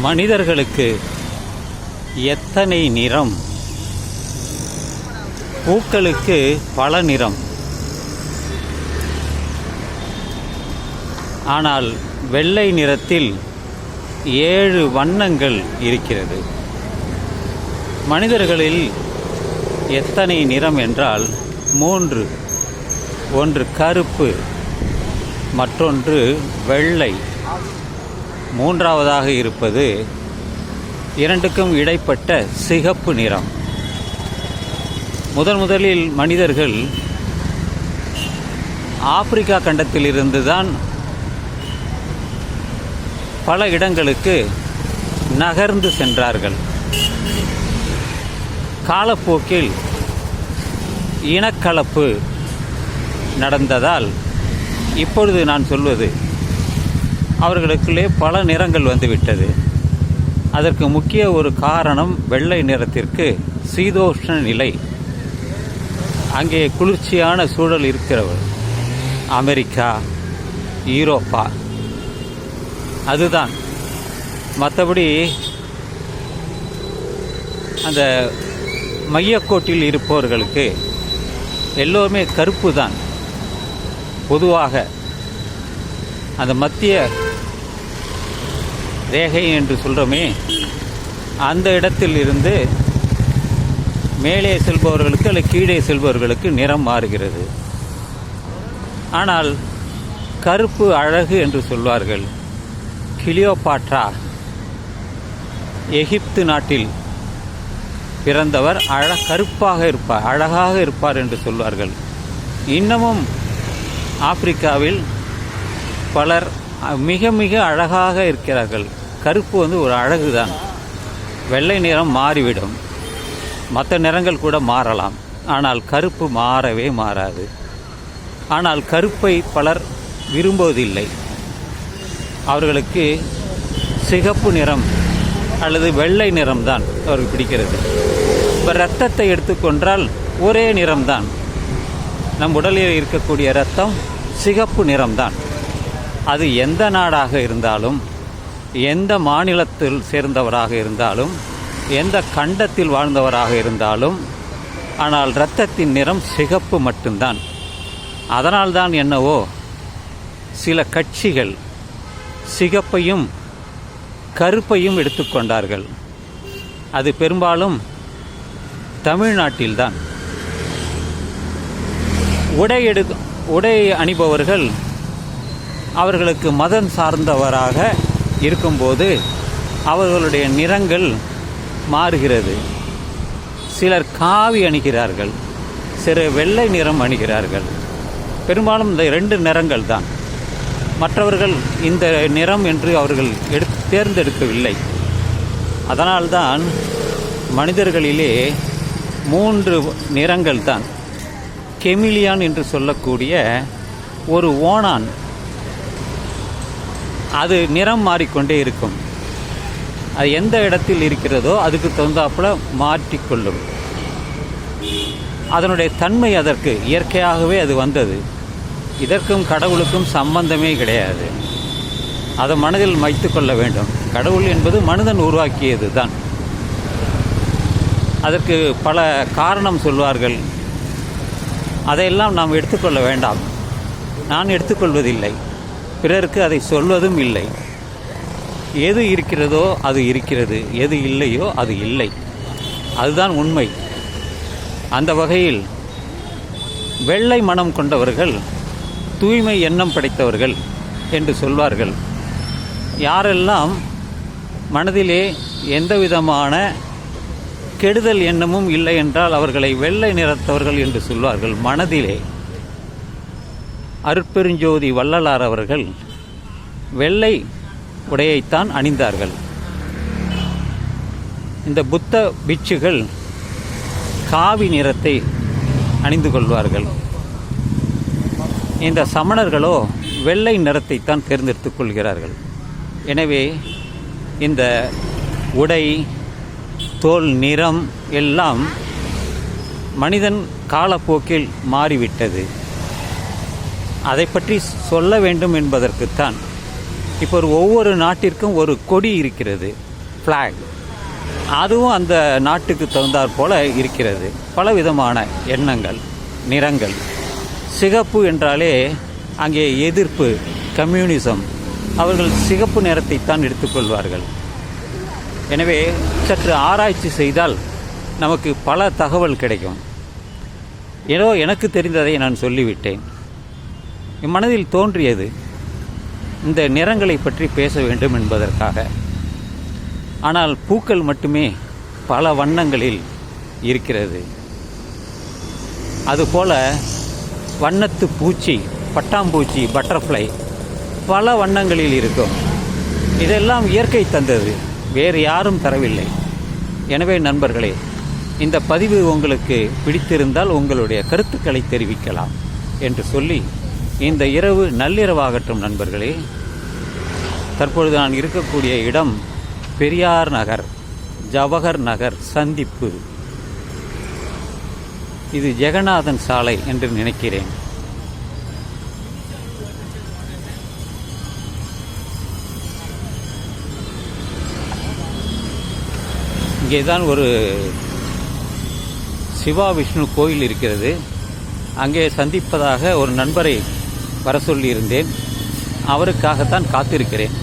மனிதர்களுக்கு எத்தனை நிறம்? பூக்களுக்கு பல நிறம். ஆனால் வெள்ளை நிறத்தில் 7 வண்ணங்கள் இருக்கிறது. மனிதர்களில் எத்தனை நிறம் என்றால் 3. ஒன்று கருப்பு, மற்றொன்று வெள்ளை, மூன்றாவதாக இருப்பது இரண்டுக்கும் இடைப்பட்ட சிகப்பு நிறம். முதலில் மனிதர்கள் ஆப்பிரிக்கா கண்டத்திலிருந்து தான் பல இடங்களுக்கு நகர்ந்து சென்றார்கள். காலப்போக்கில் இனக்கலப்பு நடந்ததால் இப்பொழுது நான் சொல்வது அவர்களுக்குள்ளே பல நிறங்கள் வந்துவிட்டது. அதற்கு முக்கிய ஒரு காரணம் வெள்ளை நிறத்திற்கு சீதோஷ்ண நிலை. அங்கே குளிர்ச்சியான சூழல் இருக்கிறவர் அமெரிக்கா, யூரோப்பா, அதுதான். மற்றபடி அந்த மையக்கோட்டில் இருப்பவர்களுக்கு எல்லோருமே கருப்பு தான். பொதுவாக அந்த மத்திய ரேகை என்று சொல்கிறோமே, அந்த இடத்தில் இருந்து மேலே செல்பவர்களுக்கு அல்லது கீழே செல்பவர்களுக்கு நிறம் மாறுகிறது. ஆனால் கருப்பு அழகு என்று சொல்வார்கள். கிளியோபாட்ரா எகிப்து நாட்டில் பிறந்தவர் கருப்பாக இருப்பார், அழகாக இருப்பார் என்று சொல்வார்கள். இன்னமும் ஆப்பிரிக்காவில் பலர் மிக மிக அழகாக இருக்கிறார்கள். கருப்பு ஒரு அழகுதான். வெள்ளை நிறம் மாறிவிடும், மற்ற நிறங்கள் கூட மாறலாம், ஆனால் கருப்பு மாறவே மாறாது. ஆனால் கருப்பை பலர் விரும்புவதில்லை. அவர்களுக்கு சிகப்பு நிறம் அல்லது வெள்ளை நிறம்தான் அவருக்கு பிடிக்கிறது. இப்போ இரத்தத்தை எடுத்துக்கொண்டால் ஒரே நிறம்தான். நம் உடலில் இருக்கக்கூடிய இரத்தம் சிகப்பு நிறம்தான். அது எந்த நாடாக இருந்தாலும், எந்த மாநிலத்தில் சேர்ந்தவராக இருந்தாலும், எந்த கண்டத்தில் வாழ்ந்தவராக இருந்தாலும், ஆனால் இரத்தத்தின் நிறம் சிகப்பு மட்டும்தான். அதனால்தான் என்னவோ சில கட்சிகள் சிகப்பையும் கருப்பையும் எடுத்துக்கொண்டார்கள். அது பெரும்பாலும் தமிழ்நாட்டில்தான். உடை அணிபவர்கள் அவர்களுக்கு மதம் சார்ந்தவராக இருக்கும்போது அவர்களுடைய நிறங்கள் மாறுகிறது. சிலர் காவி அணிகிறார்கள், சிலர் வெள்ளை நிறம் அணிகிறார்கள். பெரும்பாலும் இந்த 2 நிறங்கள் தான். மற்றவர்கள் இந்த நிறம் என்று அவர்கள் தேர்ந்தெடுக்கவில்லை. அதனால்தான் மனிதர்களிலே 3 நிறங்கள் தான். கெமிலியான் என்று சொல்லக்கூடிய ஒரு ஓணான், அது நிறம் மாறிக்கொண்டே இருக்கும். அது எந்த இடத்தில் இருக்கிறதோ அதுக்கு தகுந்தாப்புல மாற்றிக்கொள்ளும். அதனுடைய தன்மை அதற்கு இயற்கையாகவே அது வந்தது. இதற்கும் கடவுளுக்கும் சம்பந்தமே கிடையாது. அதை மனதில் வைத்து கொள்ள வேண்டும். கடவுள் என்பது மனிதன் உருவாக்கியது தான். அதற்கு பல காரணம் சொல்வார்கள். அதையெல்லாம் நாம் எடுத்துக்கொள்ள வேண்டாம். நான் எடுத்துக்கொள்வதில்லை, பிறருக்கு அதை சொல்வதும் இல்லை. எது இருக்கிறதோ அது இருக்கிறது, எது இல்லையோ அது இல்லை. அதுதான் உண்மை. அந்த வகையில் வெள்ளை மனம் கொண்டவர்கள் தூய்மை எண்ணம் படைத்தவர்கள் என்று சொல்வார்கள். யாரெல்லாம் மனதிலே எந்த விதமான கெடுதல் எண்ணமும் இல்லை என்றால் அவர்களை வெள்ளை நிறத்தவர்கள் என்று சொல்வார்கள். மனதிலே அருட்பெருஞ்சோதி வள்ளலார் அவர்கள் வெள்ளை உடையைத்தான் அணிந்தார்கள். இந்த புத்த பிட்சுகள் காவி நிறத்தை அணிந்து கொள்வார்கள். இந்த சமணர்களோ வெள்ளை நிறத்தைத்தான் தேர்ந்தெடுத்துக் கொள்கிறார்கள். எனவே இந்த உடை, தோல் நிறம் எல்லாம் மனிதன் காலப்போக்கில் மாறிவிட்டது. அதை பற்றி சொல்ல வேண்டும் என்பதற்குத்தான் இப்போ ஒவ்வொரு நாட்டிற்கும் ஒரு கொடி இருக்கிறது. ஃப்ளாக், அதுவும் அந்த நாட்டுக்கு தகுந்தாற் போல இருக்கிறது. பலவிதமான எண்ணங்கள், நிறங்கள். சிகப்பு என்றாலே அங்கே எதிர்ப்பு, கம்யூனிசம். அவர்கள் சிகப்பு நிறத்தைத்தான் எடுத்துக்கொள்வார்கள். எனவே சற்று ஆராய்ச்சி செய்தால் நமக்கு பல தகவல் கிடைக்கும். ஏதோ எனக்கு தெரிந்ததை நான் சொல்லிவிட்டேன். என் மனதில் தோன்றியது இந்த நிறங்களை பற்றி பேச வேண்டும் என்பதற்காக. ஆனால் பூக்கள் மட்டுமே பல வண்ணங்களில் இருக்கிறது. அதுபோல வண்ணத்து பூச்சி, பட்டாம்பூச்சி, பட்டர்ஃப்ளை பல வண்ணங்களில் இருக்கும். இதெல்லாம் இயற்கை தந்தது, வேறு யாரும் தரவில்லை. எனவே நண்பர்களே, இந்த பதிவு உங்களுக்கு பிடித்திருந்தால் உங்களுடைய கருத்துக்களை தெரிவிக்கலாம் என்று சொல்லி, இந்த இரவு நள்ளிரவாகட்டும் நண்பர்களே. தற்பொழுது நான் இருக்கக்கூடிய இடம் பெரியார் நகர், ஜவஹர் நகர் சந்திப்பு. இது ஜெகநாதன் சாலை என்று நினைக்கிறேன். இங்கேதான் ஒரு சிவா விஷ்ணு கோயில் இருக்கிறது. அங்கே சந்திப்பதாக ஒரு நண்பரை வர சொல்லியிருந்தேன். அவருக்காகத்தான் காத்திருக்கிறேன்.